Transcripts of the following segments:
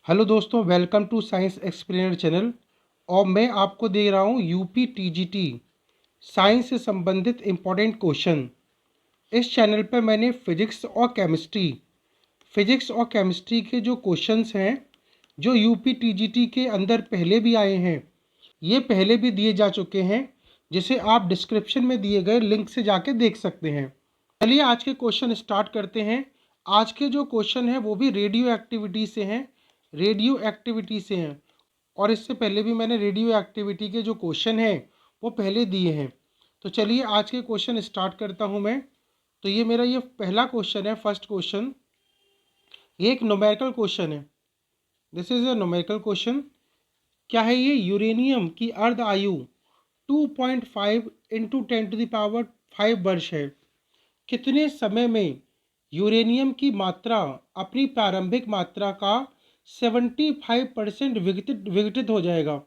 Hello दोस्तों, welcome to science explainer channel. और मैं आपको दे रहा हूँ यूपी टीजीटी साइंस से संबंधित इम्पोर्टेंट क्वेश्चन। इस चैनल पर मैंने फिजिक्स और केमिस्ट्री के जो क्वेश्चंस हैं, जो यूपी टीजीटी के अंदर पहले भी आए हैं, ये पहले भी दिए जा चुके हैं, जिसे आप डिस्क्रिप्शन में दिए गए लिंक से जाके देख सकते हैं। चलिए आज के क्वेश्चन स्टार्ट करते हैं। आज के जो क्वेश्चन हैं वो भी रेडियो एक्टिविटी से हैं। और इससे पहले भी मैंने रेडियो एक्टिविटी के जो क्वेश्चन हैं वो पहले दिए हैं। तो चलिए आज के क्वेश्चन स्टार्ट करता हूं मैं। तो ये मेरा ये पहला क्वेश्चन है, फर्स्ट क्वेश्चन। ये एक न्यूमेरिकल क्वेश्चन है। This is a numerical question. क्या है ये? यूरेनियम की अर्ध आयु 2.5 इंटू 10⁵ वर्ष है। कितने समय में यूरेनियम की मात्रा अपनी प्रारंभिक मात्रा का 75% विघटित हो जाएगा?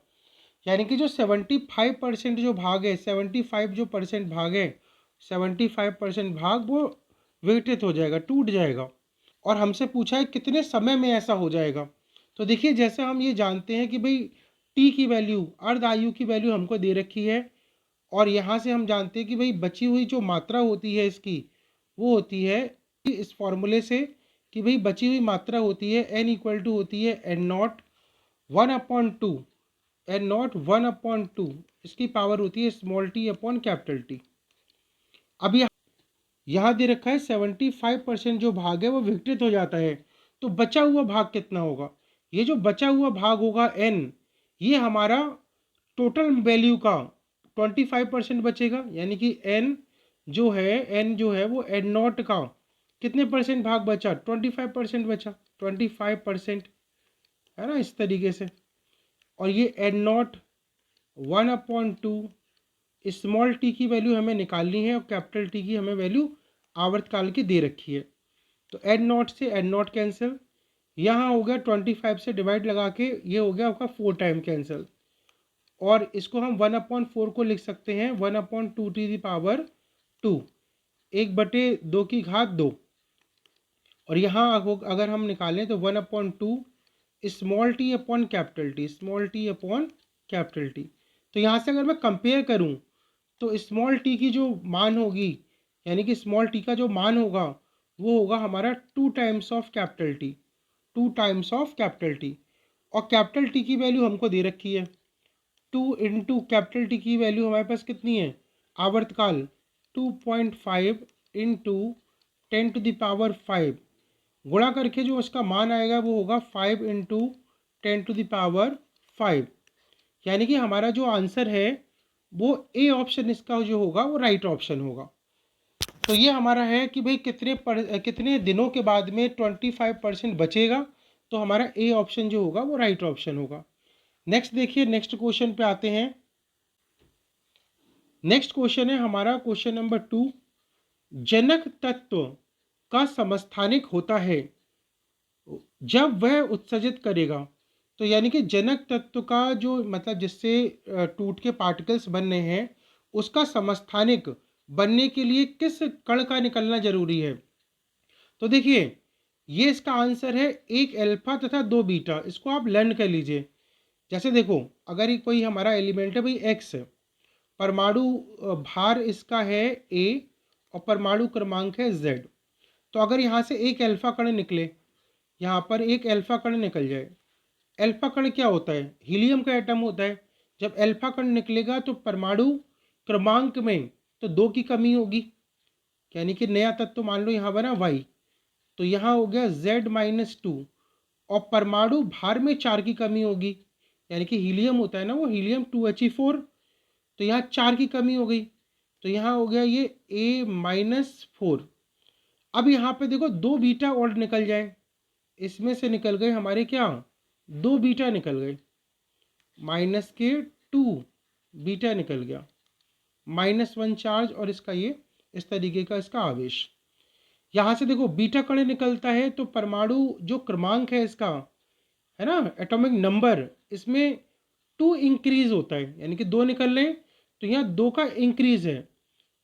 यानी कि जो 75% जो भाग है, 75 जो परसेंट भाग है, 75% भाग वो विघटित हो जाएगा, टूट जाएगा। और हमसे पूछा है कितने समय में ऐसा हो जाएगा। तो देखिए, जैसे हम ये जानते हैं कि भाई टी की वैल्यू, अर्ध आयु की वैल्यू हमको दे रखी है। और यहाँ से हम जानते हैं कि भाई बची हुई जो मात्रा होती है इसकी, वो होती है इस फॉर्मूले से कि भाई बची हुई मात्रा होती है n इक्वल टू होती है n0 1/2। n0 1/2 इसकी पावर होती है small t upon capital T. अब यहाँ दे रखा है 75% जो भाग है वो विघटित हो जाता है। तो बचा हुआ भाग कितना होगा? ये जो बचा हुआ भाग होगा n, ये हमारा टोटल वैल्यू का 25% बचेगा। यानी कि n जो है वो n0 का कितने परसेंट भाग बचा? 25% बचा, 25%, है ना, इस तरीके से। और ये n0 1/2, स्मॉल टी की वैल्यू हमें निकालनी है और कैपिटल टी की हमें वैल्यू आवर्तकाल की दे रखी है। तो n0 से n0 कैंसिल, यहाँ हो गया 25 से डिवाइड लगा के, ये हो गया आपका 4 टाइम कैंसिल। और इसको हम 1/4 को लिख सकते हैं 1/2 1/2 की घात 2। और यहाँ अगर हम निकालें तो 1/2 small T upon capital T, small T upon capital T. तो यहाँ से अगर मैं कंपेयर करूँ तो स्मॉल टी की जो मान होगी, यानी कि स्मॉल टी का जो मान होगा वो होगा हमारा 2 times of capital T, 2 times of capital T. और कैपिटल टी की वैल्यू हमको दे रखी है 2 इंटू कैपिटल टी की वैल्यू हमारे पास कितनी है? आवर्तकाल 2.5 इंटू 10⁵ गुणा करके जो उसका मान आएगा वो होगा 5 इंटू 10⁵। यानी कि हमारा जो आंसर है वो ए ऑप्शन इसका जो होगा वो राइट ऑप्शन होगा। तो ये हमारा है कि भाई कितने दिनों के बाद में 25% बचेगा। तो हमारा ए ऑप्शन जो होगा वो राइट ऑप्शन होगा। नेक्स्ट देखिए, नेक्स्ट क्वेश्चन पे आते हैं। नेक्स्ट क्वेश्चन है हमारा क्वेश्चन नंबर 2। जनक तत्व का समस्थानिक होता है जब वह उत्सर्जित करेगा। तो यानी कि जनक तत्व का जो मतलब जिससे टूट के पार्टिकल्स बन रहे हैं, उसका समस्थानिक बनने के लिए किस कण का निकलना जरूरी है? तो देखिए, ये इसका आंसर है 1 अल्फा तथा 2 बीटा। इसको आप लर्न कर लीजिए। जैसे देखो, अगर ये कोई हमारा एलिमेंट है भाई एक्स, परमाणु भार इसका है ए और परमाणु क्रमांक है जेड। तो अगर यहाँ से एक अल्फा कण निकले, यहाँ पर एक अल्फा कण निकल जाए। अल्फा कण क्या होता है? हीलियम का एटम होता है। जब अल्फा कण निकलेगा तो परमाणु क्रमांक में तो 2 की कमी होगी, यानी कि नया तत्व मान लो यहाँ बना वाई, तो यहाँ हो गया Z-2। और परमाणु भार में 4 की कमी होगी, यानी कि हीलियम होता है ना, वो हीलियम 2He4, तो यहाँ 4 की कमी हो गई, तो यहाँ हो गया ये A-4। अब यहाँ पे देखो 2 बीटा और निकल जाए, इसमें से निकल गए हमारे क्या? 2 बीटा निकल गए, -2 बीटा निकल गया, -1 चार्ज और इसका ये इस तरीके का इसका आवेश। यहाँ से देखो बीटा कण निकलता है तो परमाणु जो क्रमांक है इसका, है ना, एटॉमिक नंबर, इसमें 2 इंक्रीज होता है, यानी कि 2 निकल रहे हैं तो यहाँ 2 का इंक्रीज है।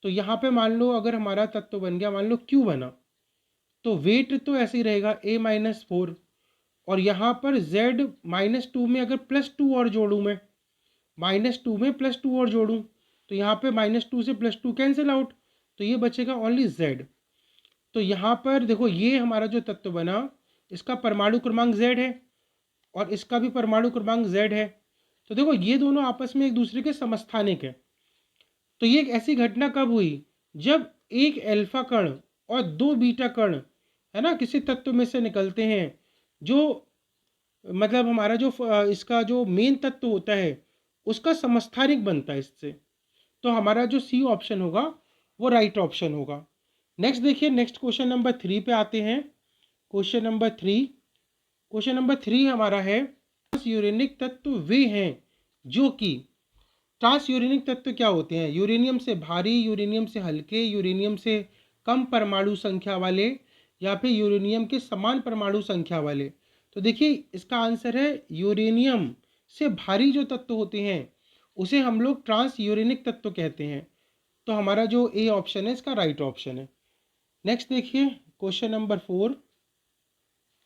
तो यहाँ पे मान लो अगर हमारा तत्व बन गया, मान लो Q बना, तो वेट तो ऐसे ही रहेगा A-4। और यहाँ पर z-2 में अगर +2 और जोड़ूँ मैं, -2 में +2 और जोड़ूँ तो यहाँ पे -2 से +2 कैंसिल आउट, तो ये बचेगा ओनली z। तो यहाँ पर देखो ये हमारा जो तत्व बना, इसका परमाणु क्रमांक z है और इसका भी परमाणु क्रमांक z है। तो देखो ये दोनों आपस में एक दूसरे के समस्थानिक है। तो ये एक ऐसी घटना कब हुई, जब एक अल्फा कण और दो बीटा कण है ना किसी तत्व में से निकलते हैं, जो मतलब हमारा जो इसका जो मेन तत्व होता है उसका समस्थानिक बनता है इससे। तो हमारा जो सी ऑप्शन होगा वो राइट ऑप्शन होगा। नेक्स्ट देखिए, नेक्स्ट क्वेश्चन नंबर 3 पे आते हैं। क्वेश्चन नंबर 3 हमारा है, यूरेनिक तत्व वे हैं जो कि, ट्रांस यूरेनिक तत्व क्या होते हैं, यूरेनियम से भारी, यूरेनियम से हल्के, यूरेनियम से कम परमाणु संख्या वाले, या फिर यूरेनियम के समान परमाणु संख्या वाले। तो देखिए इसका आंसर है यूरेनियम से भारी जो तत्व होते हैं उसे हम लोग ट्रांस यूरेनिक तत्व कहते हैं। तो हमारा जो ए ऑप्शन है इसका राइट ऑप्शन है। नेक्स्ट देखिए क्वेश्चन नंबर 4।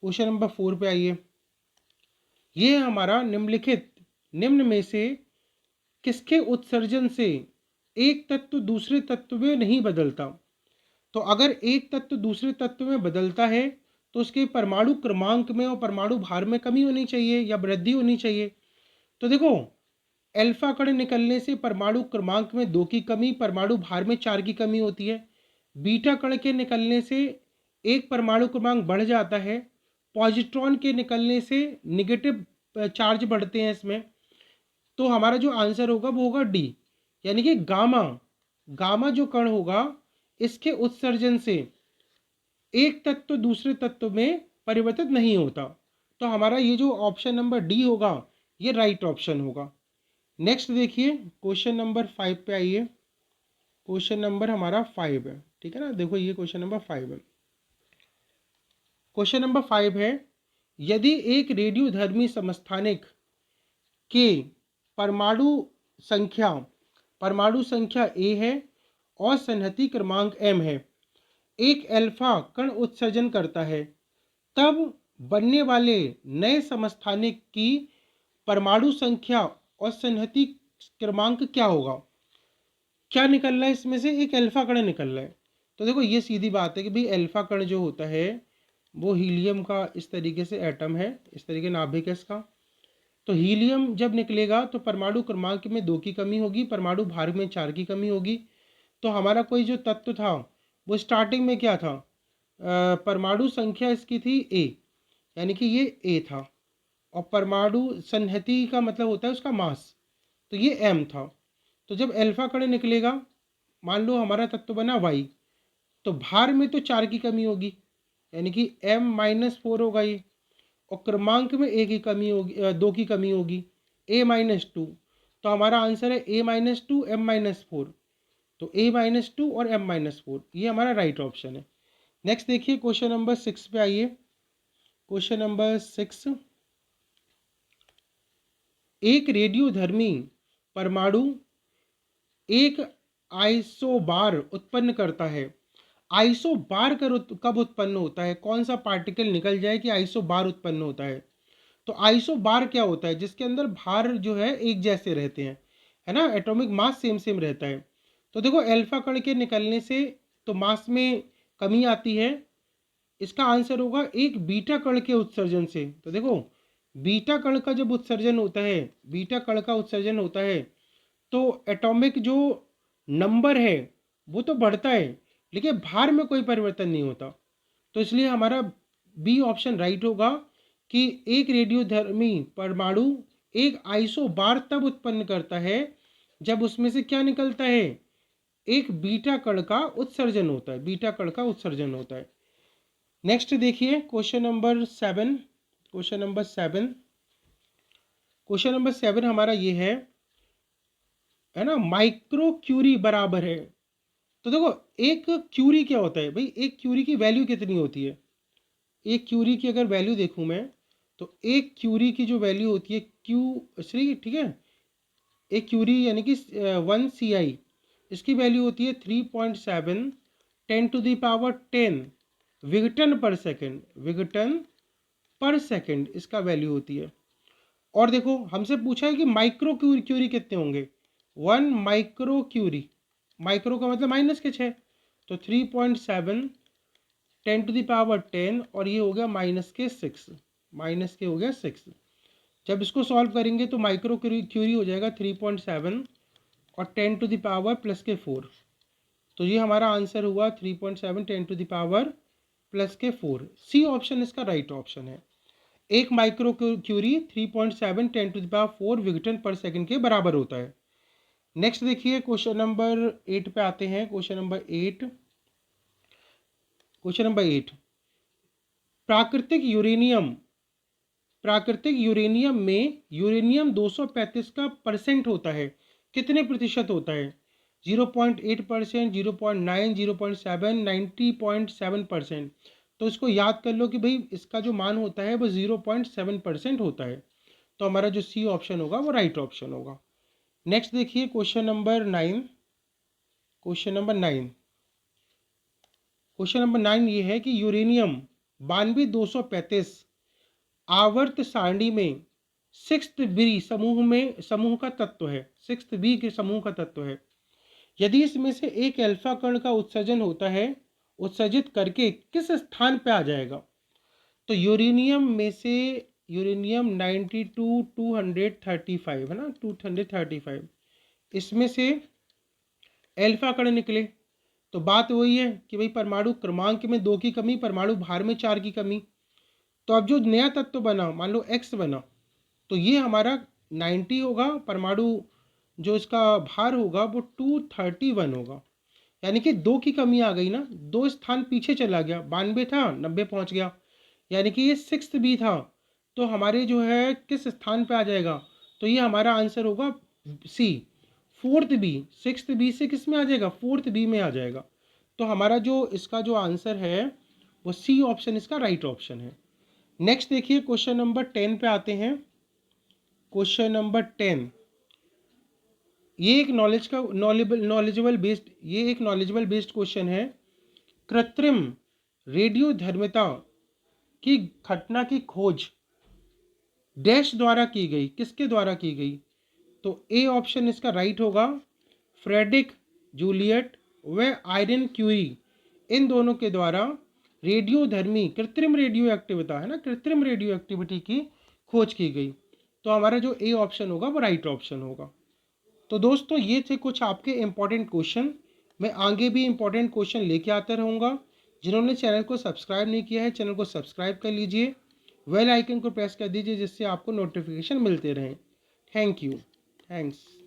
क्वेश्चन नंबर 4 पे आइए। ये हमारा निम्नलिखित निम्न में से किसके उत्सर्जन से एक तत्व दूसरे तत्व में नहीं बदलता। तो अगर एक तत्व दूसरे तत्व में बदलता है तो उसके परमाणु क्रमांक में और परमाणु भार में कमी होनी चाहिए या वृद्धि होनी चाहिए। तो देखो अल्फा कण निकलने से परमाणु क्रमांक में 2 की कमी, परमाणु भार में 4 की कमी होती है। बीटा कण के निकलने से एक परमाणु क्रमांक बढ़ जाता है। पॉजिट्रॉन के निकलने से निगेटिव चार्ज बढ़ते हैं इसमें। तो हमारा जो आंसर होगा वो होगा डी, यानी कि गामा। गामा जो कण होगा इसके उत्सर्जन से एक तत्व दूसरे तत्व में परिवर्तित नहीं होता। तो हमारा ये जो ऑप्शन नंबर डी होगा ये राइट ऑप्शन होगा। नेक्स्ट देखिए क्वेश्चन नंबर 5 पे आइए। क्वेश्चन नंबर हमारा 5 है, ठीक है ना। देखो ये क्वेश्चन नंबर 5 है। क्वेश्चन नंबर 5 है, यदि एक रेडियोधर्मी समस्थानिक के परमाणु संख्या ए है और संहति क्रमांक m है, एक अल्फा कण उत्सर्जन करता है, तब बनने वाले नए समस्थानिक की परमाणु संख्या और संहति क्रमांक क्या होगा। क्या निकल रहा है इसमें से, एक अल्फा कण निकल रहा है। तो देखो ये सीधी बात है कि भाई अल्फा कण जो होता है वो हीलियम का इस तरीके से एटम है, इस तरीके नाभिक है इसका। तो हीलियम जब निकलेगा तो परमाणु क्रमांक में 2 की कमी होगी, परमाणु भार में 4 की कमी होगी। तो हमारा कोई जो तत्व था वो स्टार्टिंग में क्या था, परमाणु संख्या इसकी थी ए, यानी कि ये ए था, और परमाणु संहति का मतलब होता है उसका मास, तो ये एम था। तो जब अल्फा कण निकलेगा, मान लो हमारा तत्व बना वाई, तो भार में तो 4 की कमी होगी, यानी कि m-4 होगा ये, और क्रमांक में ए की कमी होगी, 2 की कमी होगी, a-2। तो हमारा आंसर है a-2 m-4। तो a-2 और m-4 ये हमारा राइट ऑप्शन है। नेक्स्ट देखिए क्वेश्चन नंबर 6 पे आइए। क्वेश्चन नंबर 6, एक रेडियोधर्मी परमाणु एक आइसोबार उत्पन्न करता है। आइसोबार कब उत्पन्न होता है, कौन सा पार्टिकल निकल जाए कि आइसोबार उत्पन्न होता है। तो आइसोबार क्या होता है, जिसके अंदर भार जो है एक जैसे रहते हैं, है ना, एटॉमिक मास सेम सेम रहता है। तो देखो अल्फा कण के निकलने से तो मास में कमी आती है, इसका आंसर होगा एक बीटा कण के उत्सर्जन से। तो देखो बीटा कण का जब उत्सर्जन होता है, बीटा कण का उत्सर्जन होता है तो एटॉमिक जो नंबर है वो तो बढ़ता है, लेकिन भार में कोई परिवर्तन नहीं होता। तो इसलिए हमारा बी ऑप्शन राइट होगा कि एक रेडियोधर्मी परमाणु एक आइसोबार तब उत्पन्न करता है जब उसमें से क्या निकलता है, एक बीटा कण का उत्सर्जन होता है, बीटा कण का उत्सर्जन होता है। नेक्स्ट देखिए क्वेश्चन नंबर 7। क्वेश्चन नंबर 7 हमारा ये है ना, माइक्रो क्यूरी बराबर है। तो देखो एक क्यूरी क्या होता है भाई, एक क्यूरी की वैल्यू कितनी होती है। एक क्यूरी की अगर वैल्यू देखूं मैं, तो एक क्यूरी की जो वैल्यू होती है Q3, ठीक है, एक क्यूरी यानी कि 1 CI, इसकी वैल्यू होती है 3.7 10 to the power 10 विघटन पर सेकेंड, विघटन पर सेकंड इसका वैल्यू होती है। और देखो हमसे पूछा है कि माइक्रो क्यूरी कितने होंगे, 1 माइक्रो क्यूरी, माइक्रो का मतलब माइनस के 6, तो 3.7 10⁻10 और ये हो गया -6, माइनस के हो गया 6। जब इसको सॉल्व करेंगे तो माइक्रो क्यूरी हो जाएगा 3.7 और 10⁻+4, तो ये हमारा आंसर हुआ 3.7 10⁻+4। सी ऑप्शन इसका राइट ऑप्शन है। एक माइक्रो क्यूरी 3.7 10⁻4 विघटन पर सेकंड के बराबर होता है। नेक्स्ट देखिए क्वेश्चन नंबर 8 पे आते हैं। क्वेश्चन नंबर 8 प्राकृतिक यूरेनियम में यूरेनियम 235 का परसेंट होता है, कितने प्रतिशत होता है? 0.8%, 0.9, 0.7, 90.7%। तो इसको याद कर लो कि भाई इसका जो मान होता है वो 0.7% होता है, तो हमारा जो सी ऑप्शन होगा वो राइट ऑप्शन होगा। नेक्स्ट देखिए क्वेश्चन नंबर 9। क्वेश्चन नंबर 9 ये है कि यूरेनियम 9235 आवर्त सारणी में 6th बी समूह का तत्व है, 6th बी के समूह का तत्व है। यदि इसमें से एक अल्फा कण का उत्सर्जन होता है, उत्सर्जित करके किस स्थान पे आ जाएगा? तो यूरेनियम में से यूरेनियम 92 235 है ना, 235, इसमें से अल्फा कण निकले, तो बात वही है कि भाई परमाणु क्रमांक में 2 की कमी, परमाणु भार में 4 की कमी। तो अब जो नया तत्व बना, मान लो एक्स बना, तो ये हमारा 90 होगा, परमाणु जो इसका भार होगा वो 231 होगा, यानी कि 2 की कमी आ गई ना, 2 स्थान पीछे चला गया, 92 था 90 पहुंच गया, यानी कि ये 6th बी था, तो हमारे जो है किस स्थान पे आ जाएगा? तो ये हमारा आंसर होगा सी, 4th बी। 6th बी से किस में आ जाएगा? 4th बी में आ जाएगा। तो हमारा जो इसका जो आंसर है वो सी ऑप्शन इसका राइट ऑप्शन है। नेक्स्ट देखिए क्वेश्चन नंबर 10 पे आते हैं। क्वेश्चन नंबर 10 ये एक नॉलेजेबल बेस्ड क्वेश्चन है। कृत्रिम रेडियोधर्मिता की घटना की खोज डैश द्वारा की गई, किसके द्वारा की गई? तो ए ऑप्शन इसका राइट होगा, फ्रेडरिक जूलियट व आयरन क्यूरी, इन दोनों के द्वारा रेडियोधर्मी कृत्रिम रेडियो एक्टिविटी है ना, कृत्रिम रेडियो एक्टिविटी की खोज की गई। तो हमारा जो ए ऑप्शन होगा वो राइट ऑप्शन होगा। तो दोस्तों ये थे कुछ आपके इम्पोर्टेंट क्वेश्चन। मैं आगे भी इम्पोर्टेंट क्वेश्चन लेके आता रहूँगा। जिन्होंने चैनल को सब्सक्राइब नहीं किया है, चैनल को सब्सक्राइब कर लीजिए, बेल आइकन को प्रेस कर दीजिए, जिससे आपको नोटिफिकेशन मिलते रहें। Thank you. थैंक्स।